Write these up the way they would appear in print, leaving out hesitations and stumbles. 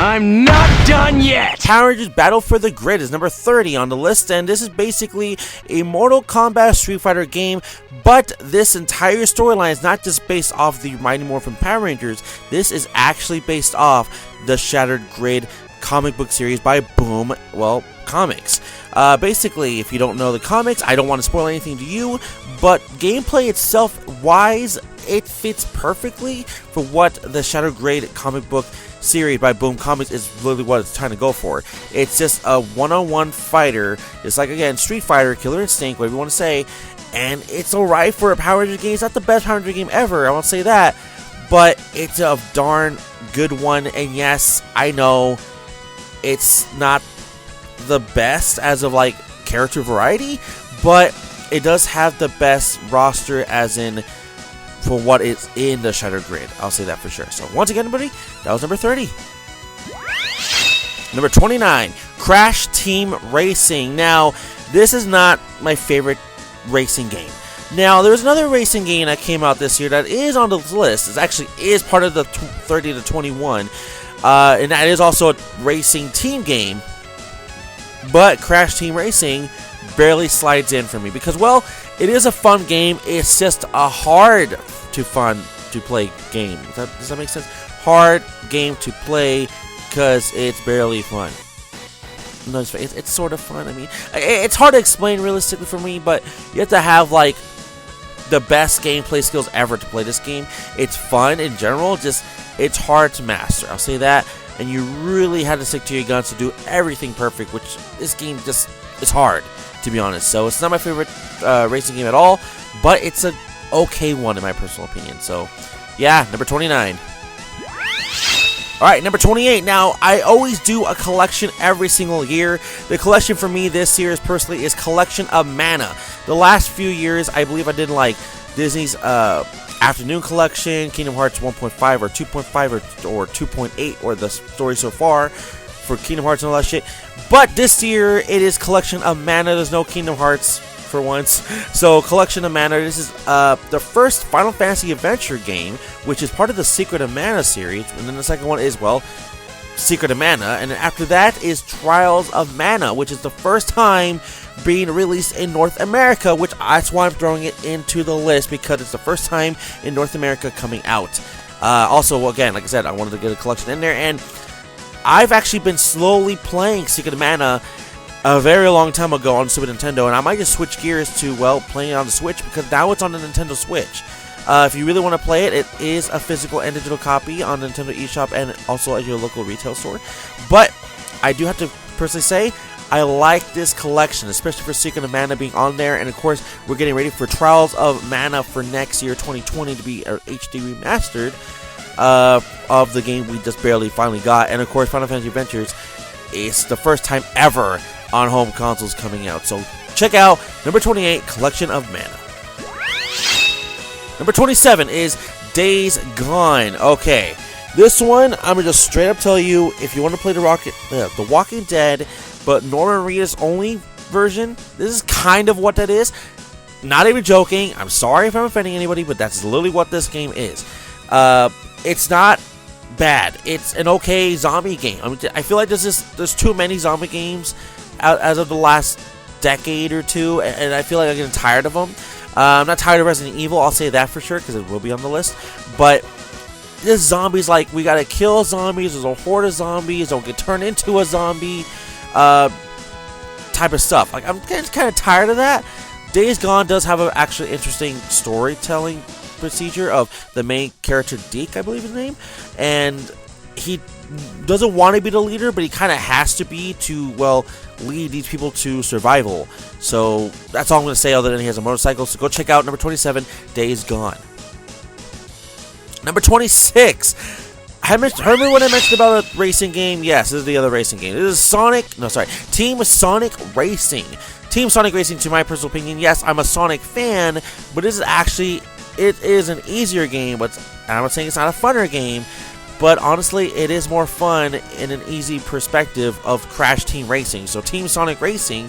I'm not done yet! Power Rangers Battle for the Grid is number 30 on the list, and this is basically a Mortal Kombat Street Fighter game, but this entire storyline is not just based off the Mighty Morphin Power Rangers. This is actually based off the Shattered Grid comic book series by Boom, Comics. Basically, if you don't know the comics, I don't want to spoil anything to you, but gameplay itself wise, it fits perfectly for what the Shattered Grid comic book series by Boom Comics is literally what it's trying to go for. It's just a one-on-one fighter, just like, again, Street Fighter, Killer Instinct, whatever you want to say, and it's alright for a Power Ranger game. It's not the best Power Ranger game ever, I won't say that, but it's a darn good one, and yes, I know it's not the best as of, like, character variety, but it does have the best roster as in for what is in the Shattered Grid. I'll say that for sure. So once again, everybody, that was number 30. Number 29, Crash Team Racing. Now, this is not my favorite racing game. Now, there's another racing game that came out this year that is on the list. It actually is part of the 30 to 21. And that is also a racing team game. But Crash Team Racing barely slides in for me because, well, it is a fun game. It's just a hard to play game. Does that make sense? Hard game to play because it's barely fun. No, it's sort of fun. I mean, it's hard to explain realistically for me, but you have to have like the best gameplay skills ever to play this game. It's fun in general, just it's hard to master. I'll say that. And you really had to stick to your guns to do everything perfect, which this game just is hard, to be honest. So it's not my favorite racing game at all, but it's an okay one in my personal opinion. So yeah, number 29. Alright, number 28. Now, I always do a collection every single year. The collection for me this year personally is Collection of Mana. The last few years, I believe I did like Disney's Afternoon Collection, Kingdom Hearts 1.5 or 2.5 or 2.8, or the story so far for Kingdom Hearts and all that shit. But this year, it is Collection of Mana. There's no Kingdom Hearts for once. So, Collection of Mana. This is the first Final Fantasy Adventure game, which is part of the Secret of Mana series. And then the second one is, well, Secret of Mana. And then after that is Trials of Mana, which is the first time being released in North America, which that's why I'm throwing it into the list, because it's the first time in North America coming out. Also, again, like I said, I wanted to get a collection in there, and I've actually been slowly playing Secret of Mana a very long time ago on Super Nintendo, and I might just switch gears to, well, playing it on the Switch, because now it's on the Nintendo Switch. If you really want to play it, it is a physical and digital copy on the Nintendo eShop and also at your local retail store. But I do have to personally say, I like this collection, especially for Secret of Mana being on there. And of course, we're getting ready for Trials of Mana for next year, 2020, to be HD remastered of the game we just barely finally got. And of course, Final Fantasy Adventures is the first time ever on home consoles coming out. So check out number 28, Collection of Mana. Number 27 is Days Gone. Okay, this one, I'm going to just straight up tell you, if you want to play The Walking Dead, but Norman Reedus only version, this is kind of what that is. Not even joking. I'm sorry if I'm offending anybody, but that's literally what this game is. It's not bad. It's an okay zombie game. I mean, I feel like there's too many zombie games as of the last decade or two, and I feel like I'm getting tired of them. I'm not tired of Resident Evil, I'll say that for sure, because it will be on the list. But this zombies, like, we gotta kill zombies, there's a horde of zombies, don't get turned into a zombie type of stuff. Like, I'm kind of tired of that. Days Gone does have an actually interesting storytelling procedure of the main character, Deke, I believe his name, and he doesn't want to be the leader, but he kind of has to be to, well, lead these people to survival. So that's all I'm going to say, other than he has a motorcycle. So go check out number 27, Days Gone. Number 26. Remember when I mentioned about a racing game? Yes, this is the other racing game. This is Team Sonic Racing. Team Sonic Racing, to my personal opinion, yes, I'm a Sonic fan, but this is actually, it is an easier game, but I'm not saying it's not a funner game, but honestly, it is more fun in an easy perspective of Crash Team Racing. So Team Sonic Racing,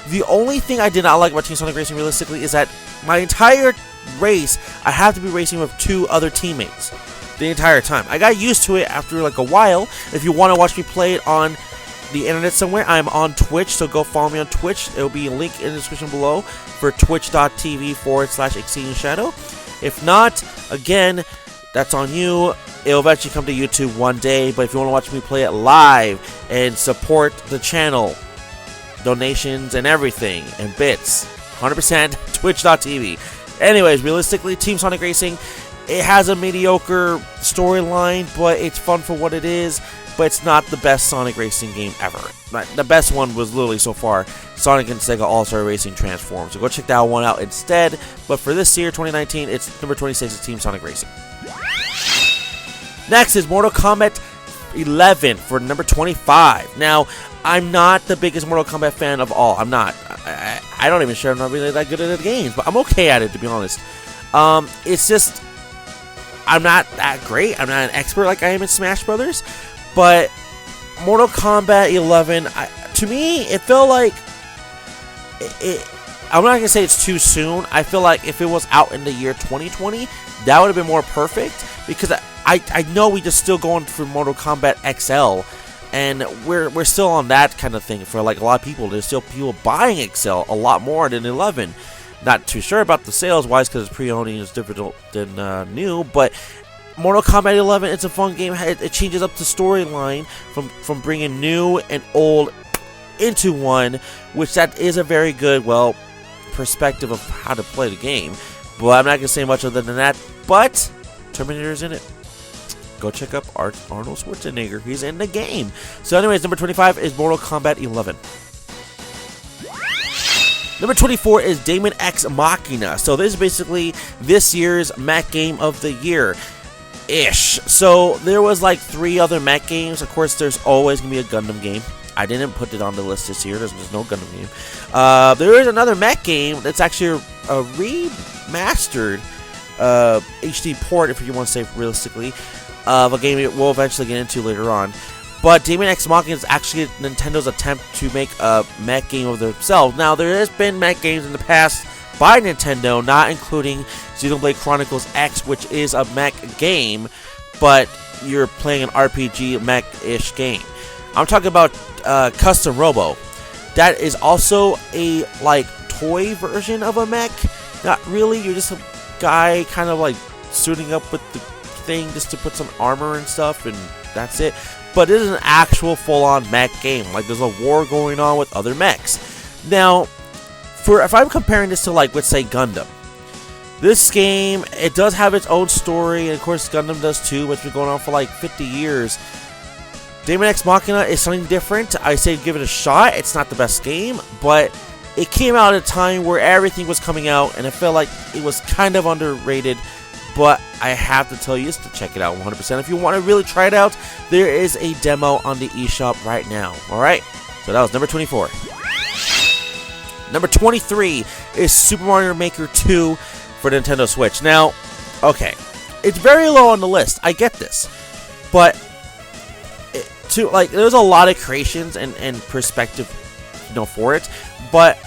the only thing I did not like about Team Sonic Racing realistically is that my entire race, I have to be racing with two other teammates. the entire time. I got used to it after like a while. If you want to watch me play it on the internet somewhere, I'm on Twitch, so go follow me on Twitch. There will be a link in the description below for twitch.tv/Exceeding Shadow. If not, again, that's on you. It'll eventually come to YouTube one day, but if you want to watch me play it live and support the channel, donations and everything, and bits, 100% twitch.tv. Anyways, realistically, Team Sonic Racing, it has a mediocre storyline, but it's fun for what it is. But it's not the best Sonic Racing game ever. The best one was literally so far Sonic and Sega All-Star Racing Transform. So go check that one out instead. But for this year, 2019, it's number 26 is Team Sonic Racing. Next is Mortal Kombat 11 for number 25. Now, I'm not the biggest Mortal Kombat fan of all. I'm not. I don't even sure I'm not really that good at the games, but I'm okay at it, to be honest. It's just, I'm not that great. I'm not an expert like I am in Smash Brothers. But Mortal Kombat 11, to me, it felt like I'm not going to say it's too soon. I feel like if it was out in the year 2020, that would have been more perfect. Because I know we just still going through Mortal Kombat XL. And we're still on that kind of thing for like a lot of people. There's still people buying XL a lot more than 11. Not too sure about the sales-wise because pre-owning is different than new. But Mortal Kombat 11, it's a fun game. It changes up the storyline from bringing new and old into one, which that is a very good, well, perspective of how to play the game. But I'm not going to say much other than that. But Terminator's in it. Go check up Arnold Schwarzenegger. He's in the game. So anyways, number 25 is Mortal Kombat 11. Number 24 is Demodex Machina. So this is basically this year's mech game of the year. So there was like 3 other mech games. Of course, there's always gonna be a Gundam game. I didn't put it on the list this year. There's no Gundam game. There is another mech game that's actually a remastered HD port, if you want to say realistically, of a game we'll eventually get into later on. But Demodex Machina is actually Nintendo's attempt to make a mech game of themselves. Now, there has been mech games in the past by Nintendo, not including Xenoblade Chronicles X, which is a mech game, but you're playing an RPG mech-ish game. I'm talking about Custom Robo. That is also a like toy version of a mech. Not really. You're just a guy kind of like suiting up with the thing just to put some armor and stuff, and that's it. But it is an actual full-on mech game. Like, there's a war going on with other mechs. Now, if I'm comparing this to, like, let's say Gundam, this game, it does have its own story, and of course Gundam does too, but it's been going on for like 50 years. Demodex Machina is something different. I say give it a shot. It's not the best game, but it came out at a time where everything was coming out, and I felt like it was kind of underrated. But I have to tell you just to check it out 100%. If you want to really try it out, there is a demo on the eShop right now. Alright, so that was number 24. Number 23 is Super Mario Maker 2 for Nintendo Switch. Now, okay, it's very low on the list. I get this. But, there's a lot of creations and perspective, for it. But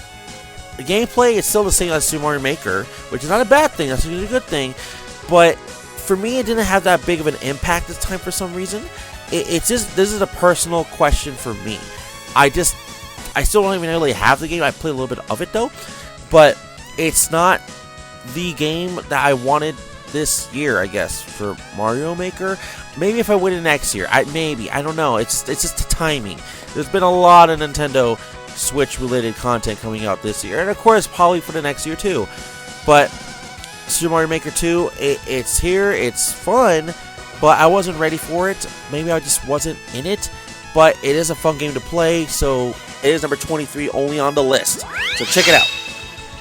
the gameplay is still the same as Super Mario Maker, which is not a bad thing. That's a good thing. But for me, it didn't have that big of an impact this time for some reason. It's just, this is a personal question for me. I still don't even really have the game. I played a little bit of it though, but it's not the game that I wanted this year, I guess, for Mario Maker. Maybe if I win it next year, I don't know. It's just the timing. There's been a lot of Nintendo Switch related content coming out this year, and of course probably for the next year too. But Super Mario Maker 2, it's here, it's fun, but I wasn't ready for it. Maybe I just wasn't in it, but it is a fun game to play, so it is number 23 only on the list. So check it out.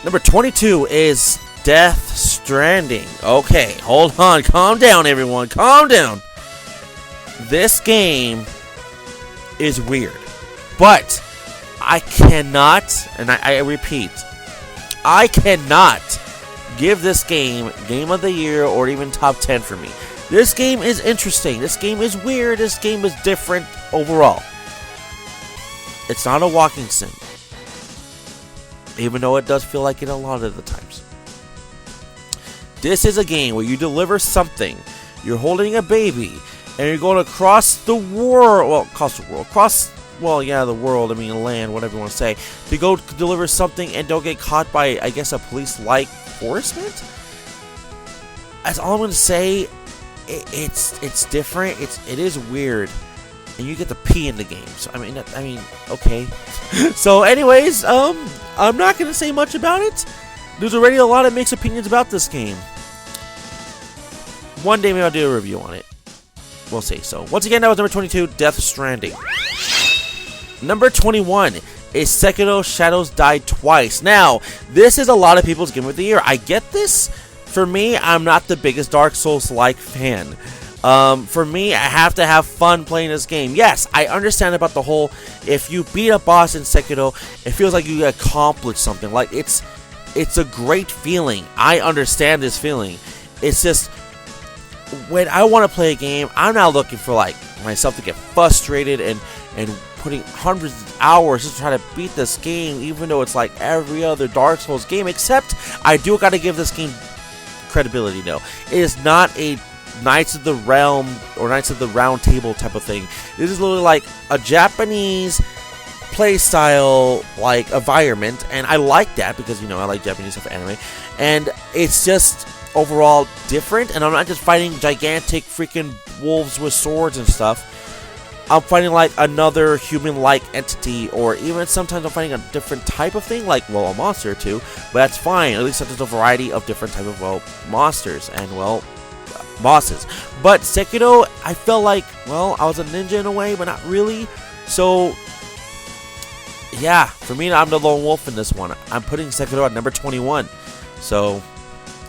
Number 22 is Death Stranding. Okay, hold on, calm down everyone, calm down. This game is weird, but I cannot, and I repeat, I cannot give this game Game of the Year or even top 10 for me. This game is interesting. This game is weird. This game is different overall. It's not a walking sim, even though it does feel like it a lot of the times. This is a game where you deliver something you're holding a baby, and you're going across the world. Well, the world. I mean, land, whatever you want to say, to go deliver something and don't get caught by, I guess, a police-like enforcement. That's all I'm going to say. It's different. It is weird, and you get to pee in the game. So I mean, okay. So, anyways, I'm not going to say much about it. There's already a lot of mixed opinions about this game. One day maybe I'll do a review on it. We'll see. So, once again, that was number 22, Death Stranding. Number 21 is Sekiro Shadows Die Twice. Now, this is a lot of people's Game of the Year. I get this. For me, I'm not the biggest Dark Souls-like fan. For me, I have to have fun playing this game. Yes, I understand about the whole, if you beat a boss in Sekiro, it feels like you accomplished something. Like, it's a great feeling. I understand this feeling. It's just, when I want to play a game, I'm not looking for, like, myself to get frustrated and putting hundreds of hours just to try to beat this game, even though it's like every other Dark Souls game, except I do got to give this game credibility, though. It is not a Knights of the Realm or Knights of the Round Table type of thing. This is literally like a Japanese playstyle like environment, and I like that because, you know, I like Japanese stuff, anime, and it's just overall different, and I'm not just fighting gigantic freaking wolves with swords and stuff. I'm fighting like another human-like entity, or even sometimes I'm fighting a different type of thing, like, well, a monster or two, but that's fine. At least there's a variety of different type of, well, monsters and, well, bosses. But Sekiro, I felt like, well, I was a ninja in a way, but not really. So, yeah, for me, I'm the lone wolf in this one. I'm putting Sekiro at number 21. So,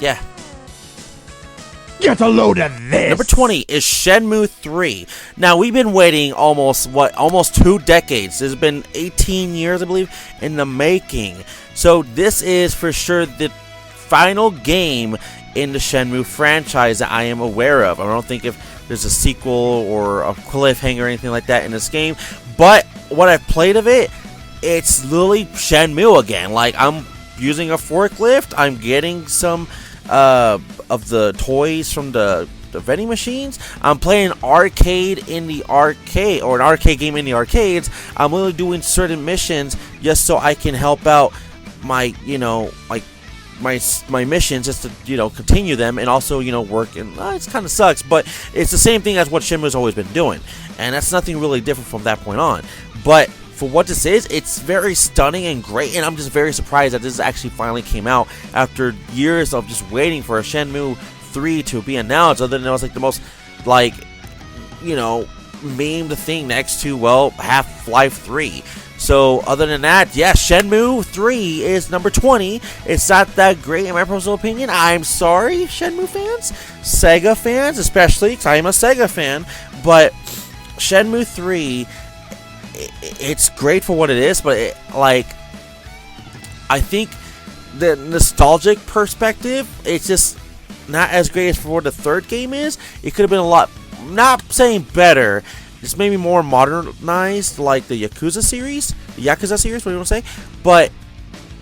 yeah. Get a load of this! Number 20 is Shenmue III. Now, we've been waiting almost 2 decades. This has been 18 years, I believe, in the making. So, this is for sure the final game in the Shenmue franchise that I am aware of. I don't think if there's a sequel or a cliffhanger or anything like that in this game. But what I've played of it, it's literally Shenmue again. Like, I'm using a forklift. I'm getting some of the toys from the vending machines. I'm playing arcade in the arcade, or an arcade game in the arcades. I'm literally doing certain missions just so I can help out my, you know, like my missions, just to, you know, continue them, and also, you know, work. And it kind of sucks, but it's the same thing as what Shenmue's always been doing, and that's nothing really different from that point on. But for what this is, it's very stunning and great, and I'm just very surprised that this actually finally came out after years of just waiting for a Shenmue 3 to be announced, other than it was like the most, like, you know, memed thing next to, well, Half-Life 3. So, other than that, yes, Shenmue 3 is number 20. It's not that great in my personal opinion. I'm sorry, Shenmue fans, Sega fans, especially, because I am a Sega fan, but Shenmue 3, it's great for what it is, but like, I think the nostalgic perspective, it's just not as great as for what the third game is. It could have been a lot, not saying better, just maybe more modernized, like the Yakuza series, what do you want to say? But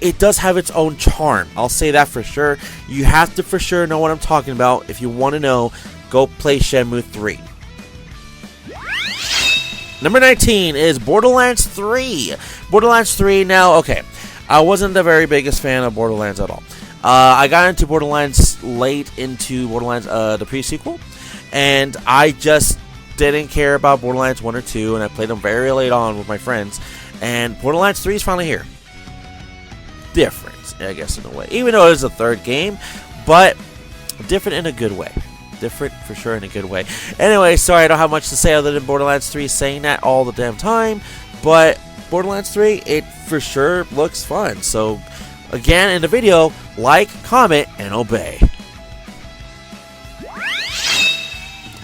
it does have its own charm. I'll say that for sure. You have to for sure know what I'm talking about. If you want to know, go play Shenmue 3. Number 19 is Borderlands 3. Borderlands 3, now, okay, I wasn't the very biggest fan of Borderlands at all. I got into Borderlands late into Borderlands, the pre-sequel, and I just didn't care about Borderlands 1 or 2, and I played them very late on with my friends, and Borderlands 3 is finally here. Different, I guess, in a way, even though it is a third game, but different in a good way. Different for sure in a good way. Anyway, sorry, I don't have much to say other than Borderlands 3 saying that all the damn time, but Borderlands 3, it for sure looks fun. So, again, in the video, like, comment, and obey.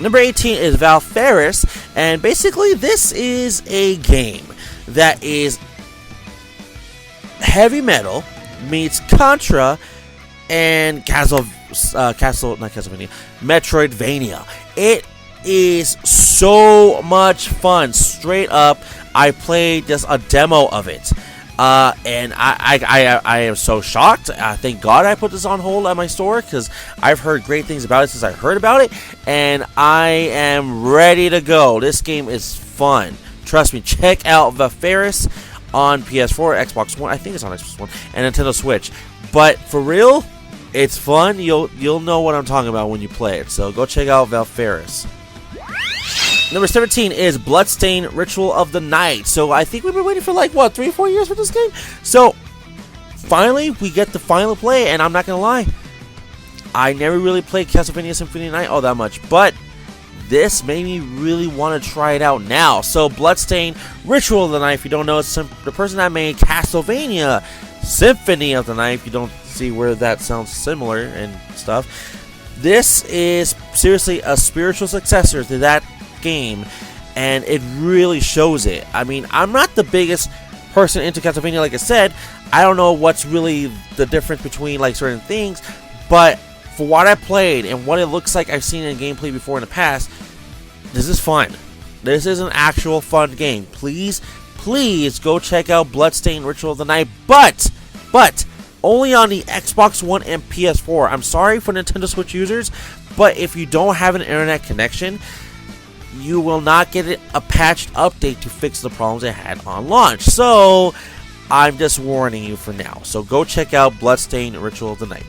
Number 18 is Val Ferriss, and basically this is a game that is heavy metal meets Contra and Metroidvania. It is so much fun. Straight up, I played just a demo of it. And I am so shocked. Thank God I put this on hold at my store, because I've heard great things about it since I heard about it, and I am ready to go. This game is fun. Trust me. Check out Val Ferriss on PS4, Xbox One. I think it's on Xbox One and Nintendo Switch. But for real, it's fun. You'll know what I'm talking about when you play it. So go check out Val Ferriss. Number 17 is Bloodstained Ritual of the Night. So I think we've been waiting for like, what, 3 or 4 years for this game? So finally, we get to finally play, and I'm not going to lie, I never really played Castlevania Symphony of the Night all that much, but this made me really want to try it out now. So Bloodstained Ritual of the Night, if you don't know, it's the person that made Castlevania Symphony of the Night, if you don't see where that sounds similar and stuff. This is seriously a spiritual successor to that game, and it really shows it. I mean, I'm not the biggest person into Castlevania, like I said. I don't know what's really the difference between like certain things, but for what I played and what it looks like I've seen in gameplay before in the past, this is fun. This is an actual fun game. Please go check out Bloodstained Ritual of the Night, but only on the Xbox One and PS4. I'm sorry for Nintendo Switch users, but if you don't have an internet connection, you will not get a patched update to fix the problems it had on launch. So I'm just warning you for now. So go check out Bloodstained Ritual of the Night.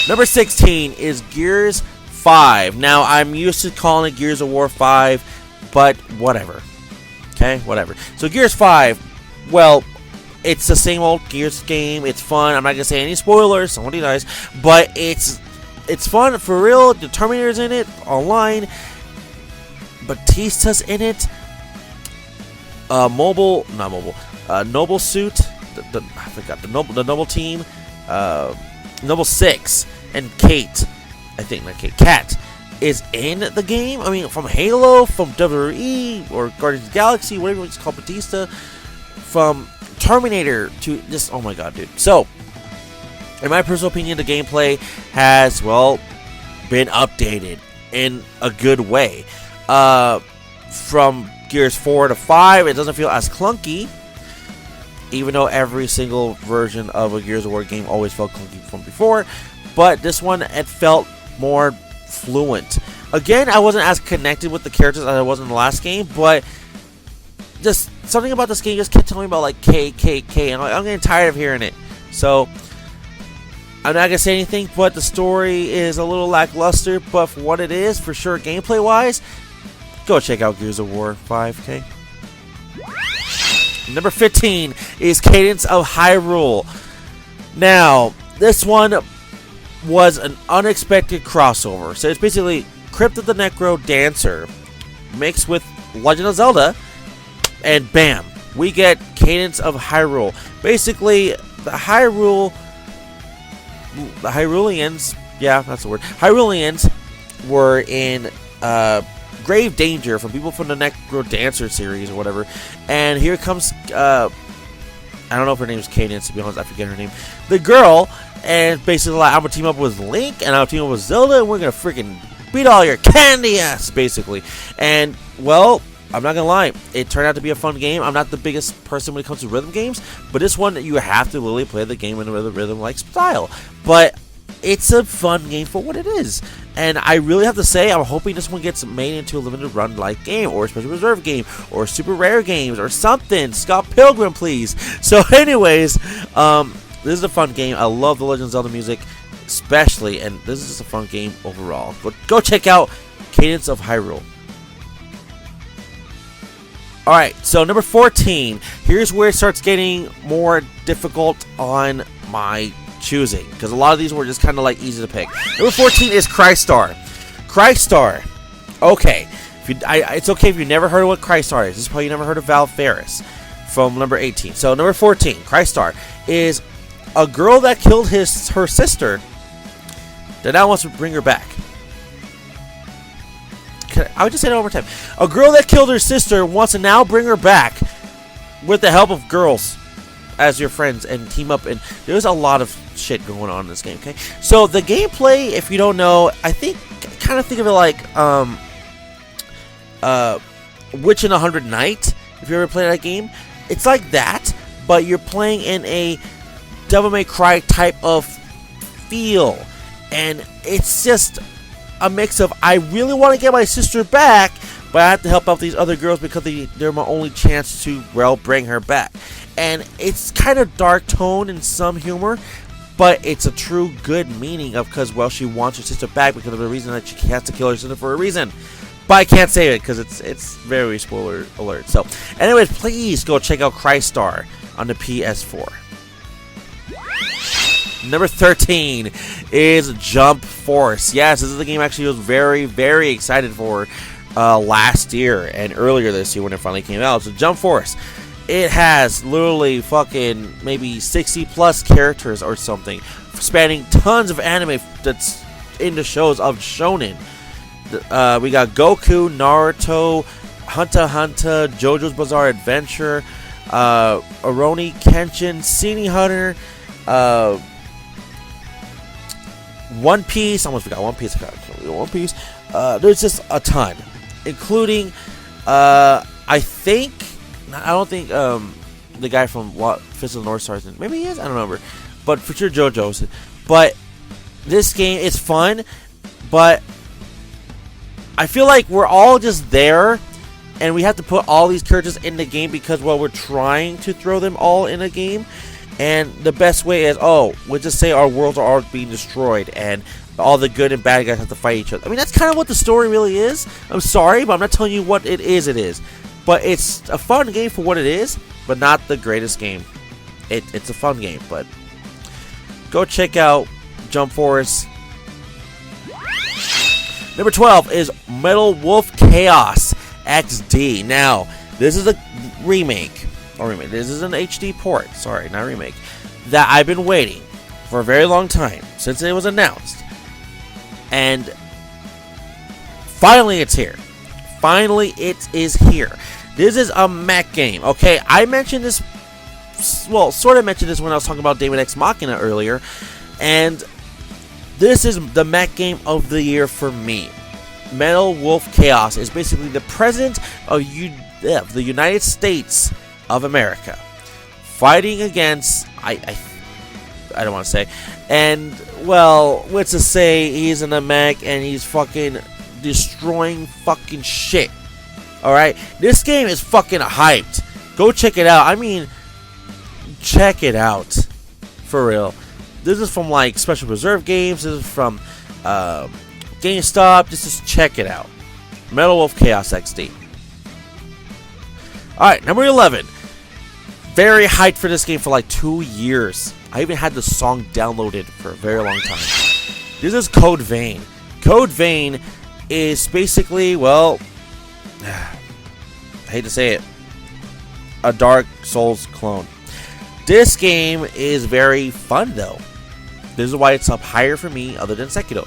Number 16 is Gears 5. Now, I'm used to calling it Gears of War 5, but whatever. Okay, whatever. So Gears 5, well, it's the same old Gears game. It's fun. I'm not going to say any spoilers. Somebody dies. But it's fun for real. The Terminator's in it online. Batista's in it. Noble Suit. I forgot the Noble Team. Noble 6 and Kate. I think not Kate. Kat is in the game. I mean, from Halo, from WWE or Guardians of the Galaxy, whatever it's called, Batista, from Terminator to just, oh my god, dude. So, in my personal opinion, the gameplay has, well, been updated in a good way. From Gears 4 to 5, it doesn't feel as clunky, even though every single version of a Gears of War game always felt clunky from before. But this one, it felt more fluent. Again, I wasn't as connected with the characters as I was in the last game, but just something about this game just kept telling me about like K, and I'm getting tired of hearing it. So I'm not gonna say anything, but the story is a little lackluster. But for what it is, for sure, gameplay wise, go check out Gears of War 5K. Number 15 is Cadence of Hyrule. Now, this one was an unexpected crossover. So it's basically Crypt of the Necro Dancer mixed with Legend of Zelda, and bam, we get Cadence of Hyrule. Basically, the Hyruleans, yeah, that's the word. Hyruleans were in grave danger from people from the Necro Dancer series or whatever. And here comes, I don't know if her name is Cadence, to be honest, I forget her name. The girl, and basically like, I'm going to team up with Link, and I'm going to team up with Zelda, and we're going to freaking beat all your candy ass, basically. And, well, I'm not going to lie, it turned out to be a fun game. I'm not the biggest person when it comes to rhythm games, but this one, you have to literally play the game in a rhythm-like style. But it's a fun game for what it is. And I really have to say, I'm hoping this one gets made into a limited run like game, or a special reserve game, or super rare games, or something. Scott Pilgrim, please. So anyways, this is a fun game. I love the Legend of Zelda music, especially, and this is just a fun game overall. But go check out Cadence of Hyrule. Alright, so number 14. Here's where it starts getting more difficult on my choosing, because a lot of these were just kind of like easy to pick. Number 14 is Christstar. Christstar. Okay, it's okay if you never heard of what Christstar is. This is probably you never heard of Val Ferriss from number 18. So number 14, Christstar, is a girl that killed her sister that now wants to bring her back. I would just say that one more time. A girl that killed her sister wants to now bring her back with the help of girls as your friends and team up. And there's a lot of shit going on in this game, okay? So the gameplay, if you don't know, I think, kind of think of it like Witch in 100 Night, if you ever played that game. It's like that, but you're playing in a Devil May Cry type of feel, and it's just a mix of I really want to get my sister back, but I have to help out these other girls because they're my only chance to, well, bring her back. And it's kind of dark tone and some humor, but it's a true good meaning of because, well, she wants her sister back because of the reason that she has to kill her sister for a reason. But I can't say it because it's very spoiler alert. So, anyways, please go check out Christstar on the PS4. Number 13 is Jump Force. Yes, this is the game actually I was very, very excited for last year and earlier this year when it finally came out. So Jump Force. It has literally fucking maybe 60 plus characters or something, spanning tons of anime that's in the shows of shonen. We got Goku, Naruto, Hunter x Hunter, JoJo's Bizarre Adventure, Rurouni Kenshin, Cine Hunter, One Piece. I almost forgot One Piece. One Piece. There's just a ton, including I don't think the guy from Fist of the North Stars, maybe he is, I don't remember, but for sure JoJo's. But this game is fun, but I feel like we're all just there, and we have to put all these characters in the game because, well, we're trying to throw them all in a game, and the best way is, we'll just say our worlds are all being destroyed, and all the good and bad guys have to fight each other. I mean, that's kind of what the story really is. I'm sorry, but I'm not telling you what it is. It is. But it's a fun game for what it is, but not the greatest game. It's a fun game, but go check out Jump Force. Number 12 is Metal Wolf Chaos XD. Now, this is a remake. This is an HD port. Sorry, not remake. That I've been waiting for a very long time since it was announced. And finally it's here. Finally it is here. This is a mech game. Okay, I mentioned this, well, sort of mentioned this when I was talking about Demodex Machina earlier, and this is the mech game of the year for me. Metal Wolf Chaos is basically the president of the United States of America fighting against, I don't want to say, and, well, let's just say he's in a mech and he's fucking destroying fucking shit. Alright, this game is fucking hyped. Go check it out. I mean, check it out. For real. This is from, like, Special Reserve Games. This is from GameStop. Just check it out. Metal Wolf Chaos XD. Alright, number 11. Very hyped for this game for like 2 years. I even had the song downloaded for a very long time. This is Code Vein. Code Vein is basically, well, I hate to say it, a Dark Souls clone. This game is very fun though. This is why it's up higher for me other than Sekiro.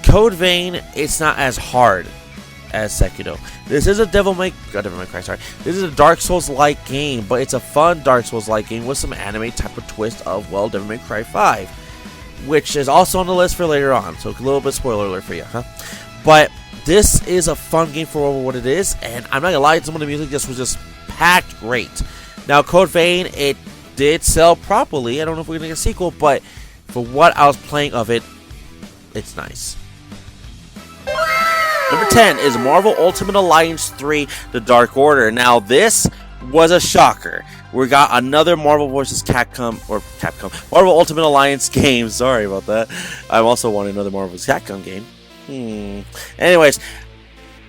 Code Vein, it's not as hard as Sekiro. This is a Devil May Cry, sorry. This is a Dark Souls-like game, but it's a fun Dark Souls-like game with some anime type of twist of, well, Devil May Cry 5, which is also on the list for later on, so a little bit spoiler alert for you, huh? But this is a fun game for what it is, and I'm not gonna lie, some of the music just was just packed great. Now, Code Vein, it did sell properly. I don't know if we're gonna get a sequel, but for what I was playing of it, it's nice. Number 10 is Marvel Ultimate Alliance 3: The Dark Order. Now, this was a shocker. We got another Marvel vs. Marvel Ultimate Alliance game. Sorry about that. I also want another Marvel vs. Capcom game. Anyways,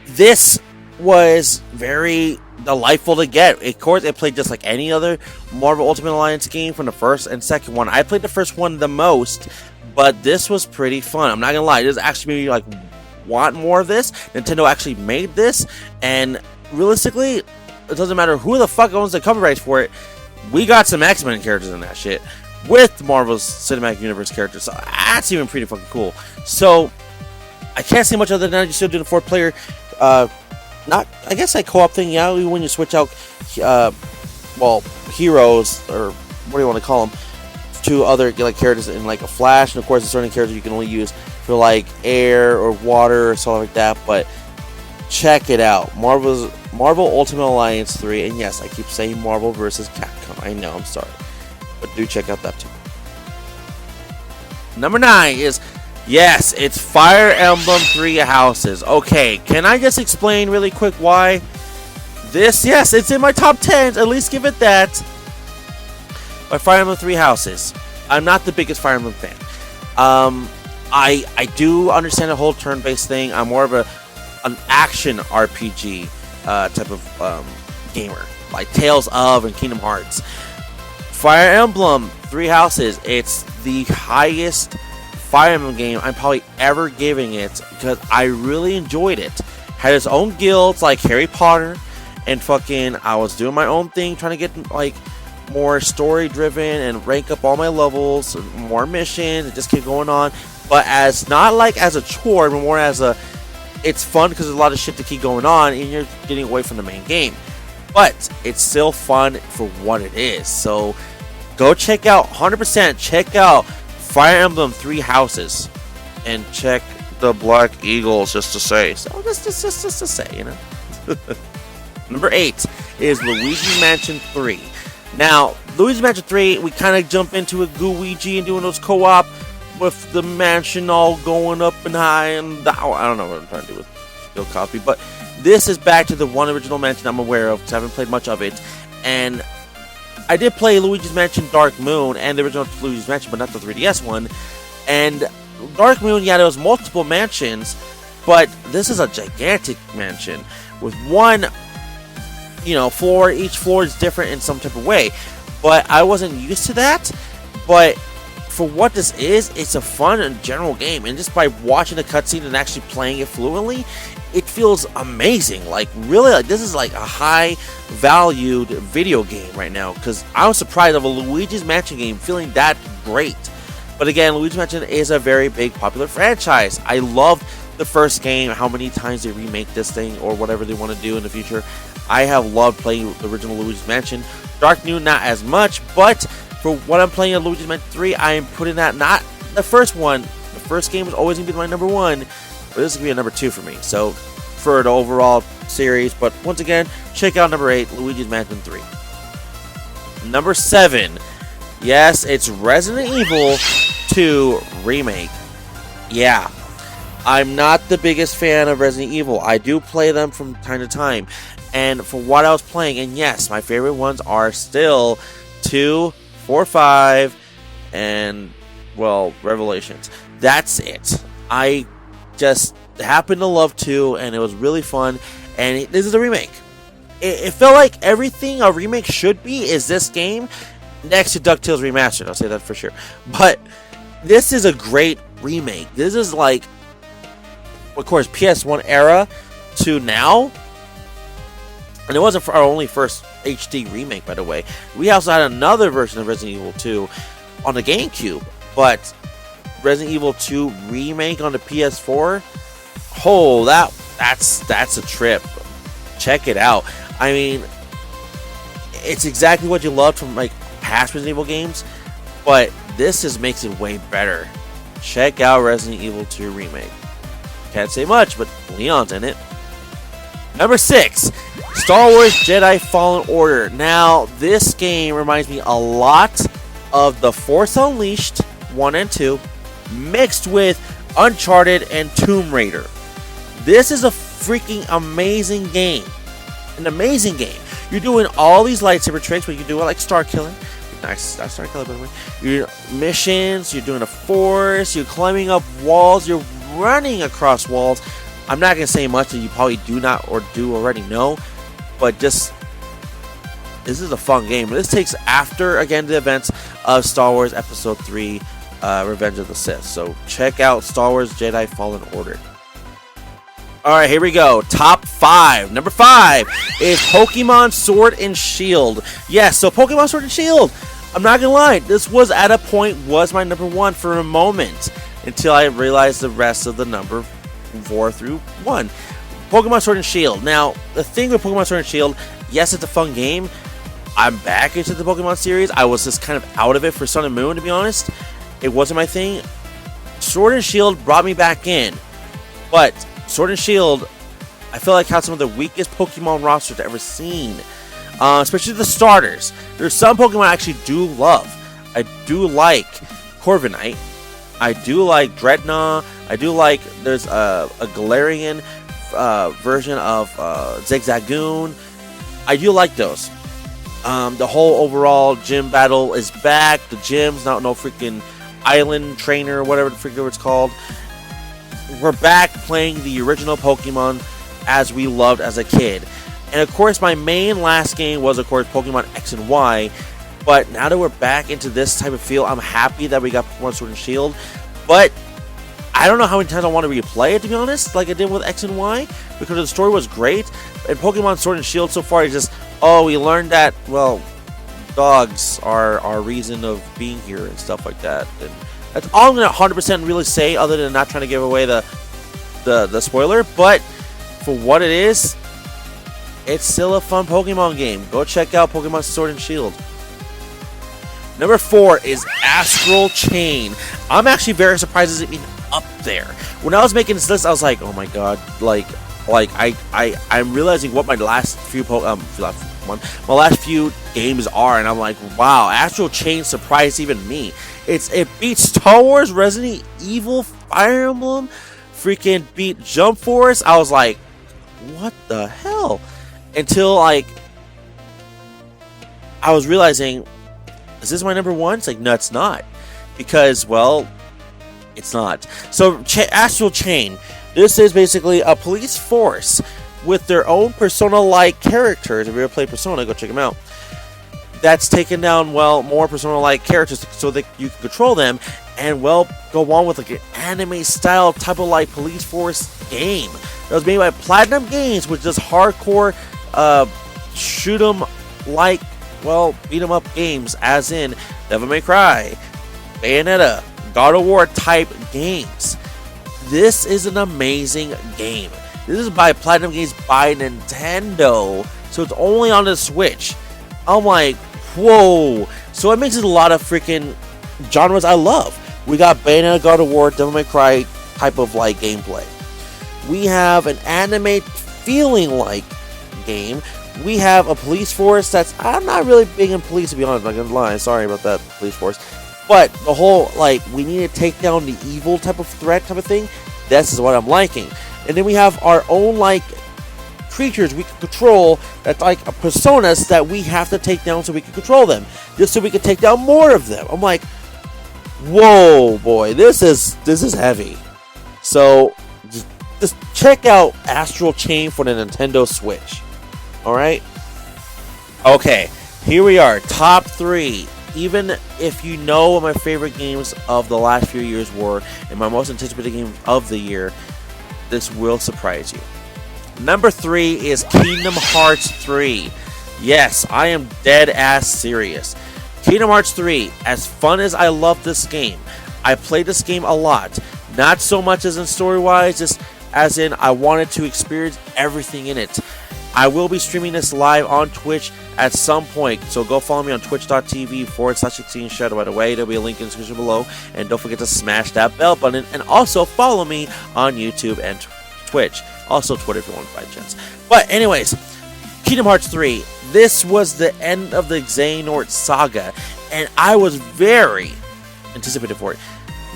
this was very delightful to get. Of course, it played just like any other Marvel Ultimate Alliance game from the first and second one. I played the first one the most, but this was pretty fun. I'm not gonna lie. This actually made me like want more of this. Nintendo actually made this, and realistically, it doesn't matter who the fuck owns the cover rights for it. We got some X-Men characters in that shit with Marvel's Cinematic Universe characters. So that's even pretty fucking cool. So I can't say much other than you're still doing a 4-player, not, I guess, like co-op thing. Yeah, when you switch out, well, heroes, or what do you want to call them, to other like characters in like a Flash, and of course, a certain character you can only use for like air or water or something like that. But check it out. Marvel Ultimate Alliance 3, and yes, I keep saying Marvel vs. Capcom. I know, I'm sorry, but do check out that too. Number 9 is, yes, it's Fire Emblem 3 Houses. Okay, can I just explain really quick why this? Yes, it's in my top 10. At least give it that. But Fire Emblem 3 Houses. I'm not the biggest Fire Emblem fan. I do understand the whole turn-based thing. I'm more of an action RPG type of gamer, like Tales of and Kingdom Hearts. Fire Emblem 3 Houses, it's the highest Fire Emblem game I'm probably ever giving it, because I really enjoyed it. Had its own guilds like Harry Potter, and fucking I was doing my own thing, trying to get like more story driven and rank up all my levels, more missions, and just keep going on. But as not like as a chore, but more as a, it's fun because there's a lot of shit to keep going on and you're getting away from the main game. But it's still fun for what it is. So go check out, 100% check out Fire Emblem 3 Houses, and check the Black Eagles, just to say. So just to say, you know. Number 8 is Luigis Mansion 3. Now, Luigis Mansion 3, we kind of jump into a Gooigi and doing those co-op with the mansion all going up and high and down. I don't know what I'm trying to do with Still Copy, but this is back to the one original mansion I'm aware of, because I haven't played much of it. And I did play Luigi's Mansion Dark Moon and the original Luigi's Mansion, but not the 3DS one. And Dark Moon, yeah, there was multiple mansions, but this is a gigantic mansion with one, you know, floor. Each floor is different in some type of way, but I wasn't used to that. But for what this is, it's a fun and general game, and just by watching the cutscene and actually playing it fluently, it feels amazing. Like, really, like, this is like a high valued video game right now, because I was surprised of a Luigi's Mansion game feeling that great. But again, Luigi's Mansion is a very big popular franchise. I loved the first game, how many times they remake this thing or whatever they want to do in the future. I have loved playing the original Luigi's Mansion. Dark Moon, not as much, but for what I'm playing in Luigi's Mansion 3, I am putting that, not the first one. The first game was always going to be my number 1, but this is going to be a number 2 for me. So, for the overall series, but once again, check out number 8, Luigi's Mansion 3. Number 7, yes, it's Resident Evil 2 Remake. Yeah, I'm not the biggest fan of Resident Evil. I do play them from time to time, and for what I was playing, and yes, my favorite ones are still 2, 4, 5, and, well, Revelations. That's it. I just happened to love 2, and it was really fun, and this is a remake. It felt like everything a remake should be is this game, next to DuckTales Remastered, I'll say that for sure. But this is a great remake. This is like, of course, PS1 era to now. And it wasn't for our only first HD remake, by the way. We also had another version of Resident Evil 2 on the GameCube. But Resident Evil 2 remake on the PS4, oh, that's a trip. Check it out. I mean, it's exactly what you loved from like past Resident Evil games, but this just makes it way better. Check out Resident Evil 2 remake. Can't say much, but Leon's in it. Number 6, Star Wars Jedi Fallen Order. Now, this game reminds me a lot of The Force Unleashed 1 and 2, mixed with Uncharted and Tomb Raider. This is a freaking amazing game. An amazing game. You're doing all these lightsaber tricks, but you do it like Star Killer. Nice, Star Killer, by the way. Your missions, you're doing a force, you're climbing up walls, you're running across walls. I'm not going to say much that you probably do not or do already know, but just, this is a fun game. This takes after, again, the events of Star Wars Episode 3, Revenge of the Sith. So check out Star Wars Jedi Fallen Order. Alright, here we go. Top 5. Number 5 is Pokemon Sword and Shield. Yes, so Pokemon Sword and Shield, I'm not going to lie, this was at a point, was my number 1 for a moment, until I realized the rest of the number 4 through 1. Pokemon Sword and Shield. Now, the thing with Pokemon Sword and Shield, yes, it's a fun game. I'm back into the Pokemon series. I was just kind of out of it for Sun and Moon, to be honest. It wasn't my thing. Sword and Shield brought me back in. But Sword and Shield I feel like it has some of the weakest Pokemon rosters I've ever seen. Especially the starters. There's some Pokemon I actually do love. I do like Corviknight. I do like Dreadnought. I do like, there's a Galarian version of Zigzagoon. I do like those. The whole overall gym battle is back. The gym's not no freaking island trainer or whatever the freaking it's called. We're back playing the original Pokemon as we loved as a kid. And of course, my main last game was, of course, Pokemon X and Y. But now that we're back into this type of feel, I'm happy that we got Pokemon Sword and Shield. But I don't know how many times I want to replay it, to be honest, like I did with X and Y, because the story was great. And Pokemon Sword and Shield so far is just, oh, we learned that, well, dogs are our reason of being here and stuff like that. And that's all I'm going to 100% really say, other than not trying to give away the spoiler. But for what it is, it's still a fun Pokemon game. Go check out Pokemon Sword and Shield. Number 4 is Astral Chain. I'm actually very surprised it's even up there. When I was making this list, I was like, oh my god, I'm realizing what my last few my last few games are, and I'm like, wow, Astral Chain surprised even me. It beats Star Wars, Resident Evil, Fire Emblem, freaking beat Jump Force. I was like, what the hell? Until like I was realizing, is this my number 1? It's like, no, it's not, because, well, it's not. So Astral Chain, this is basically a police force with their own Persona-like characters. If you ever played Persona, go check them out. That's taken down, well, more Persona-like characters so that you can control them and, well, go on with like an anime-style type of like police force game. That was made by Platinum Games, which does hardcore shoot 'em like, well, beat 'em up games, as in Devil May Cry, Bayonetta, God of War type games. This is an amazing game. This is by Platinum Games by Nintendo, so it's only on the Switch. I'm like, whoa. So it mixes a lot of freaking genres I love. We got Bayonetta, God of War, Devil May Cry type of like gameplay. We have an anime feeling like game. We have a police force that's, I'm not really big in police, to be honest, I'm not gonna lie, sorry about that, police force. But the whole, like, we need to take down the evil type of threat type of thing, this is what I'm liking. And then we have our own, like, creatures we can control, that's like personas that we have to take down so we can control them, just so we can take down more of them. I'm like, whoa, boy, this is heavy. So, just check out Astral Chain for the Nintendo Switch. Alright? Okay, here we are, top 3. Even if you know what my favorite games of the last few years were, and my most anticipated game of the year, this will surprise you. Number 3 is Kingdom Hearts 3. Yes, I am dead ass serious. Kingdom Hearts 3, as fun as I love this game, I played this game a lot. Not so much as in story-wise, just as in I wanted to experience everything in it. I will be streaming this live on Twitch at some point, so go follow me on twitch.tv/16shadow. By the way, there'll be a link in the description below, and don't forget to smash that bell button, and also follow me on YouTube and Twitch, also Twitter if you want by chance. But anyways, Kingdom Hearts 3, this was the end of the Xehanort saga, and I was very anticipated for it.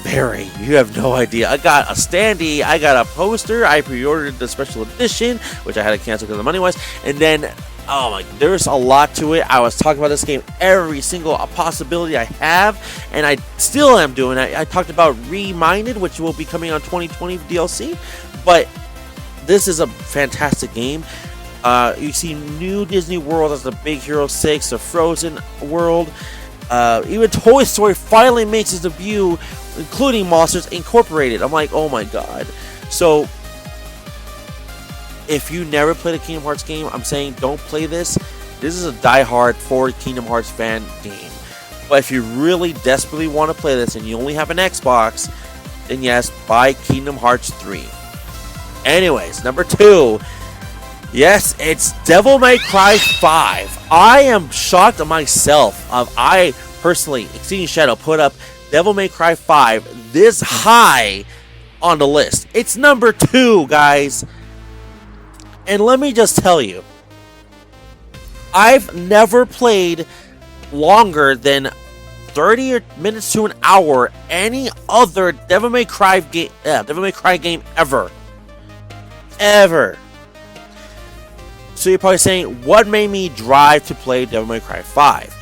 Very. You have no idea. I got a standee, I got a poster, I pre-ordered the special edition, which I had to cancel because of money-wise, and then, oh my, there's a lot to it. I was talking about this game every single possibility I have, and I still am doing it. I talked about Reminded, which will be coming on 2020 DLC, but this is a fantastic game. You see new Disney World as the Big Hero 6, the Frozen World. Even Toy Story finally makes its debut, including Monsters Incorporated. I'm like, oh my god. So, if you never played a Kingdom Hearts game, I'm saying don't play this. This is a die-hard for Kingdom Hearts fan game. But if you really desperately want to play this and you only have an Xbox, then yes, buy Kingdom Hearts 3. Anyways, number 2. Yes, it's Devil May Cry 5. I am shocked at myself. I personally, Exceeding Shadow, put up Devil May Cry 5 this high on the list. It's number 2, guys. And let me just tell you, I've never played longer than 30 minutes to an hour any other Devil May Cry game ever. Ever. So you're probably saying, what made me drive to play Devil May Cry 5?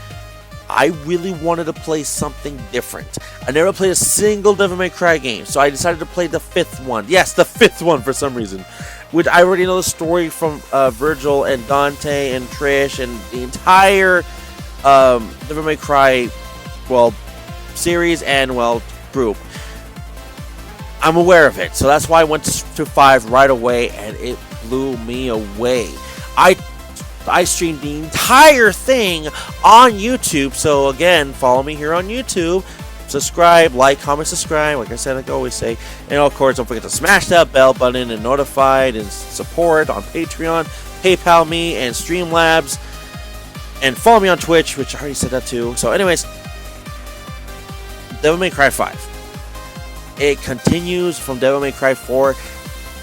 I really wanted to play something different. I never played a single Devil May Cry game, so I decided to play the 5th one. Yes, the 5th one for some reason. Which I already know the story from Virgil and Dante and Trish and the entire Devil May Cry, series and, group. I'm aware of it, so that's why I went to 5 right away, and it blew me away. I streamed the entire thing on YouTube, so again, follow me here on YouTube. Subscribe, like, comment, subscribe, like I said, like I always say. And of course, don't forget to smash that bell button and notified and support on Patreon, PayPal me, and Streamlabs. And follow me on Twitch, which I already said that too. So anyways, Devil May Cry 5. It continues from Devil May Cry 4,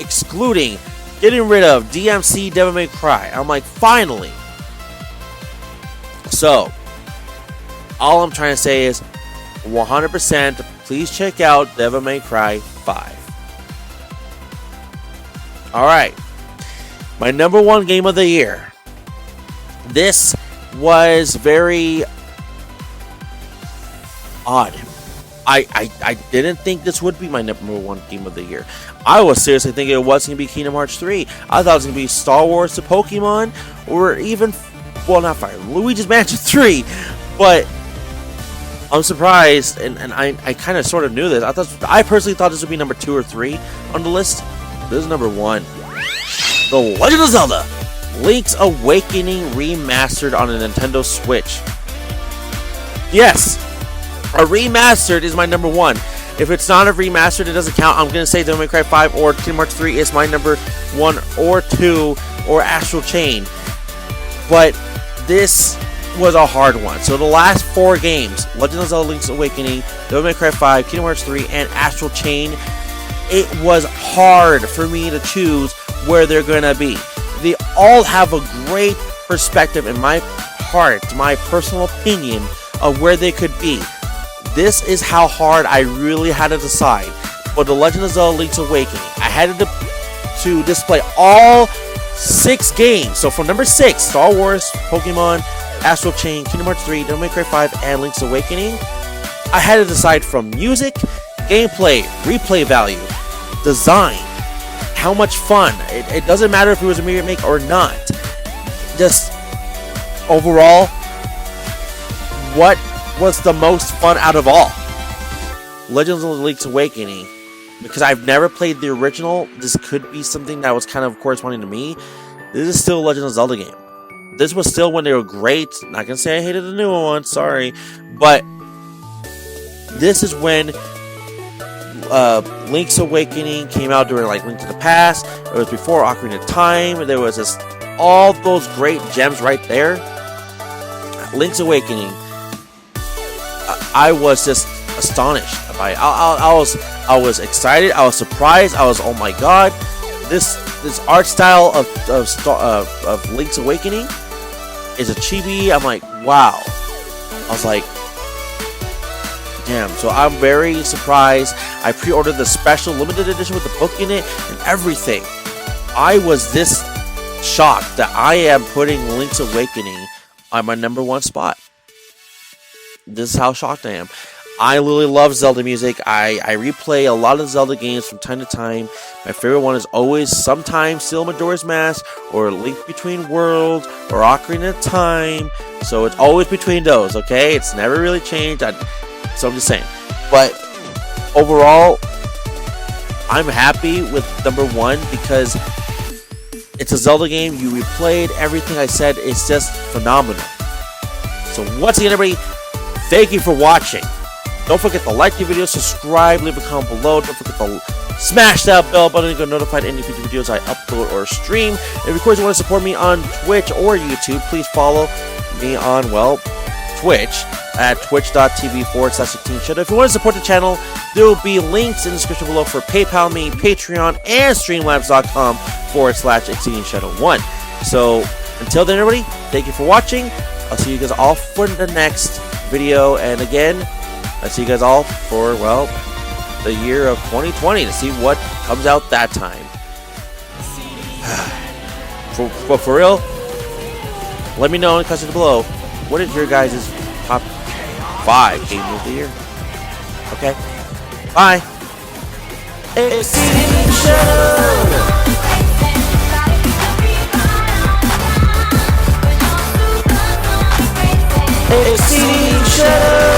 excluding getting rid of DMC Devil May Cry. I'm like, finally. So, all I'm trying to say is 100%, please check out Devil May Cry 5. Alright. My number 1 game of the year. This was very odd. I didn't think this would be my number 1 game of the year. I was seriously thinking it was going to be Kingdom Hearts 3. I thought it was going to be Star Wars to Pokemon, or even, not Fire, Luigis Mansion 3. But I'm surprised, and I kind of sort of knew this. I personally thought this would be number 2 or 3 on the list. This is number 1. The Legend of Zelda: Link's Awakening Remastered on a Nintendo Switch. Yes, a remastered is my number 1. If it's not a remastered, it doesn't count. I'm going to say Devil May Cry 5 or Kingdom Hearts 3 is my number 1 or 2 or Astral Chain. But this was a hard one. So the last 4 games, Legend of Zelda: Link's Awakening, Devil May Cry 5, Kingdom Hearts 3, and Astral Chain, it was hard for me to choose where they're going to be. They all have a great perspective in my heart, my personal opinion of where they could be. This is how hard I really had to decide. For The Legend of Zelda: Link's Awakening, I had to display all 6 games. So from number 6, Star Wars, Pokemon, Astral Chain, Kingdom Hearts 3, Devil May Cry 5, and Link's Awakening, I had to decide from music, gameplay, replay value, design, how much fun. It doesn't matter if it was a remake or not. Just overall, what was the most fun out of all? Legends of Link's Awakening, because I've never played the original. This could be something that was kind of corresponding to me. This is still a Legend of Zelda game. This was still when they were great. Not gonna say I hated the newer one, sorry, but this is when Link's Awakening came out during like Link to the Past. It was before Ocarina of Time. There was just all those great gems right there. Link's Awakening, I was just astonished by it. I was excited. I was surprised. I was, oh my god, this art style of Link's Awakening is a chibi. I'm like, wow. I was like, damn. So I'm very surprised. I pre-ordered the special limited edition with the book in it and everything. I was this shocked that I am putting Link's Awakening on my number 1 spot. This is how shocked I am. I really love Zelda music. I replay a lot of Zelda games from time to time. My favorite one is always sometimes still Majora's Mask or Link Between Worlds or Ocarina of Time. So it's always between those, okay? It's never really changed. So I'm just saying. But overall, I'm happy with number 1 because it's a Zelda game. You replayed everything I said. It's just phenomenal. So once again, everybody, thank you for watching. Don't forget to like the video, subscribe, leave a comment below. Don't forget to smash that bell button to get notified any future videos I upload or stream. And of course, you want to support me on Twitch or YouTube, please follow me on, Twitch at twitch.tv/16shadow. If you want to support the channel, there will be links in the description below for PayPal me, Patreon, and streamlabs.com/exceedingshadow1. So until then, everybody, thank you for watching. I'll see you guys all for the next video, and again, I'll see you guys all for, well, the year of 2020 to see what comes out that time. But for real, let me know in the comments below, what is your guys' top 5 games of the year? Okay, bye. Exceeding Shadow. Exceeding Shadow.